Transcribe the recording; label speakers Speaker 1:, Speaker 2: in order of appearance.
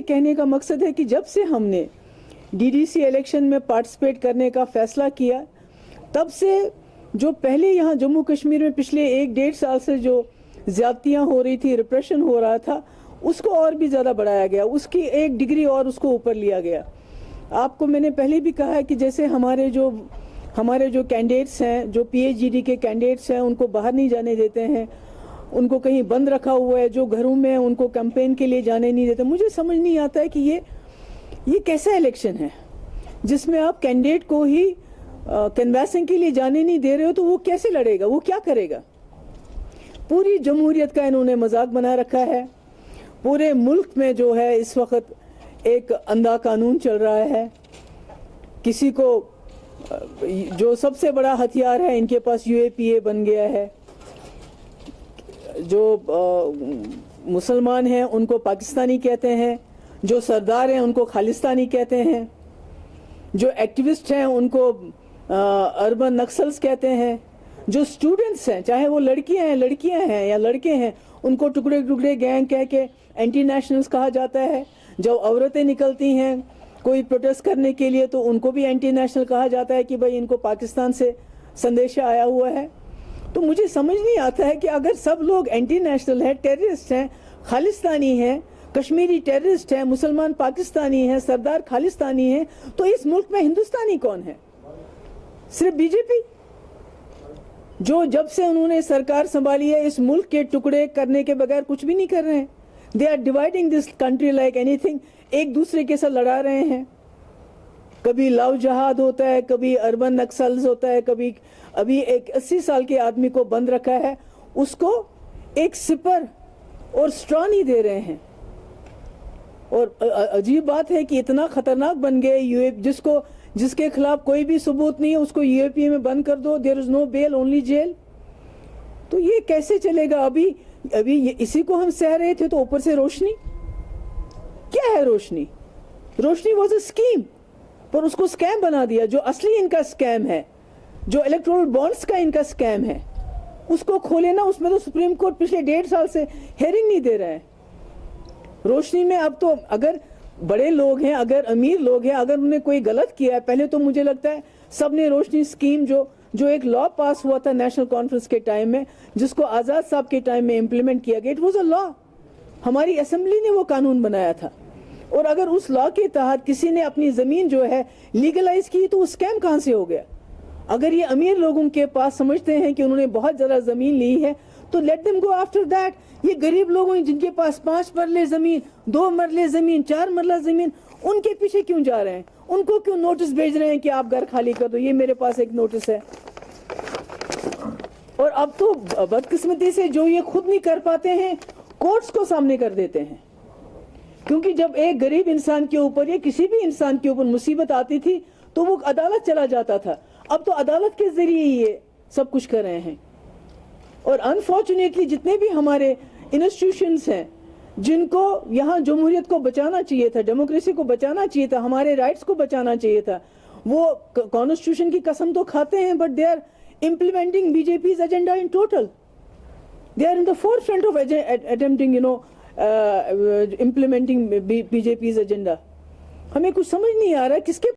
Speaker 1: کہنے کا مقصد ہے کہ جب سے ہم نے ڈی ڈی سی الیکشن میں پارٹیسپیٹ کرنے کا فیصلہ کیا، تب سے جو پہلے یہاں جموں کشمیر میں پچھلے 1-1.5 سال سے جو زیادتیاں ہو رہی تھی، ریپریشن ہو رہا تھا، اس کو اور بھی زیادہ بڑھایا گیا، اس کی 1 ڈگری اور اس کو اوپر لیا گیا۔ آپ کو میں نے پہلے بھی کہا ہے کہ جیسے ہمارے جو کینڈیڈیٹس ہیں، جو پی ایچ ڈی کے کینڈیڈیٹس ہیں، ان کو باہر نہیں جانے دیتے ہیں، ان کو کہیں بند رکھا ہوا ہے، جو گھروں میں ان کو کیمپین کے لیے جانے نہیں دیتے۔ مجھے سمجھ نہیں آتا ہے کہ یہ کیسا الیکشن ہے جس میں آپ کینڈیڈیٹ کو ہی کنویسنگ کے لیے جانے نہیں دے رہے ہو، تو وہ کیسے لڑے گا، وہ کیا کرے گا؟ پوری جمہوریت کا انہوں نے مذاق بنا رکھا ہے۔ پورے ملک میں جو ہے اس وقت ایک اندھا قانون چل رہا ہے۔ کسی کو جو سب سے بڑا ہتھیار ہے ان کے پاس یو اے پی اے بن گیا ہے، جو مسلمان ہیں ان کو پاکستانی کہتے ہیں، جو سردار ہیں ان کو خالستانی کہتے ہیں، جو ایکٹیوسٹ ہیں ان کو اربن نکسلز کہتے ہیں، جو اسٹوڈنٹس ہیں چاہے وہ لڑکیاں ہیں یا لڑکے ہیں، ان کو ٹکڑے ٹکڑے گینگ کہہ کے اینٹی نیشنلز کہا جاتا ہے۔ جب عورتیں نکلتی ہیں کوئی پروٹیسٹ کرنے کے لیے تو ان کو بھی اینٹی نیشنل کہا جاتا ہے کہ بھائی ان کو پاکستان سے سندیشہ آیا ہوا ہے۔ تو مجھے سمجھ نہیں آتا ہے کہ اگر سب لوگ اینٹی نیشنل ہیں، ٹیررسٹ ہیں، خالستانی ہیں، کشمیری ٹیررسٹ ہیں، مسلمان پاکستانی ہیں، سردار خالستانی ہیں، تو اس ملک میں ہندوستانی کون ہے؟ صرف بی جے پی، جو جب سے انہوں نے سرکار سنبھالی ہے اس ملک کے ٹکڑے کرنے کے بغیر کچھ بھی نہیں کر رہے ہیں۔ They are dividing this country like اینی تھنگ، ایک دوسرے کے ساتھ لڑا رہے ہیں۔ کبھی لو جہاد ہوتا ہے، کبھی اربن نکسلز ہوتا ہے، کبھی ابھی ایک 80 سال کے آدمی کو بند رکھا ہے، اس کو ایک سپر اور سٹرا نہیں دے رہے ہیں۔ اور عجیب بات ہے کہ اتنا خطرناک بن گئے جس کے خلاف کوئی بھی ثبوت نہیں ہے اس کو یو اے پی اے میں بند کر دو، دیر از نو بیل اونلی جیل۔ تو یہ کیسے چلے گا؟ ابھی اسی کو ہم سہ رہے تھے تو اوپر سے روشنی کیا ہے؟ روشنی واز اے اسکیم، پر اس کو اسکیم بنا دیا۔ جو اصلی ان کا اسکیم ہے، جو الیکٹورل بانڈز کا ان کا اسکیم ہے، اس کو کھولے نا۔ اس میں تو سپریم کورٹ پچھلے 1.5 سال سے ہیئرنگ نہیں دے رہا ہے۔ روشنی میں اب تو اگر بڑے لوگ ہیں، اگر امیر لوگ ہیں، اگر انہوں نے کوئی غلط کیا ہے، پہلے تو مجھے لگتا ہے سب نے روشنی اسکیم جو ایک لا پاس ہوا تھا نیشنل کانفرنس کے ٹائم میں، جس کو آزاد صاحب کے ٹائم میں امپلیمنٹ کیا گیا، اٹ واز اے لا، ہماری اسمبلی نے وہ قانون بنایا تھا۔ اور اگر اس لا کے تحت کسی نے اپنی زمین جو ہے لیگلائز کی تو اسکیم کہاں سے ہو گیا؟ اگر یہ امیر لوگوں کے پاس سمجھتے ہیں کہ انہوں نے بہت زیادہ زمین لی ہے تو let them go after that. یہ غریب لوگوں جن کے پاس 5 مرلے زمین، 2 مرلے زمین، 4 مرلہ زمین، ان کے پیچھے کیوں جا رہے ہیں؟ ان کو کیوں نوٹس بھیج رہے ہیں کہ آپ گھر خالی کر دو؟ یہ میرے پاس ایک نوٹس ہے۔ اور اب تو بدقسمتی سے جو یہ خود نہیں کر پاتے ہیں، کورٹس کو سامنے کر دیتے ہیں۔ کیونکہ جب ایک غریب انسان کے اوپر یا کسی بھی انسان کے اوپر مصیبت آتی تھی تو وہ عدالت چلا جاتا تھا، اب تو عدالت کے ذریعے یہ سب کچھ کر رہے ہیں۔ اور انفارچونیٹلی جتنے بھی ہمارے انسٹیٹیوشنز ہیں جن کو یہاں جمہوریت کو بچانا چاہیے تھا، ڈیموکریسی کو بچانا چاہیے تھا، ہمارے رائٹس کو بچانا چاہیے تھا، وہ کانسٹیٹیوشن کی قسم تو کھاتے ہیں but they are implementing BJP's agenda in total. They are in the forefront of attempting, implementing BJP's agenda. ہمیں کچھ سمجھ نہیں آ رہا کس کے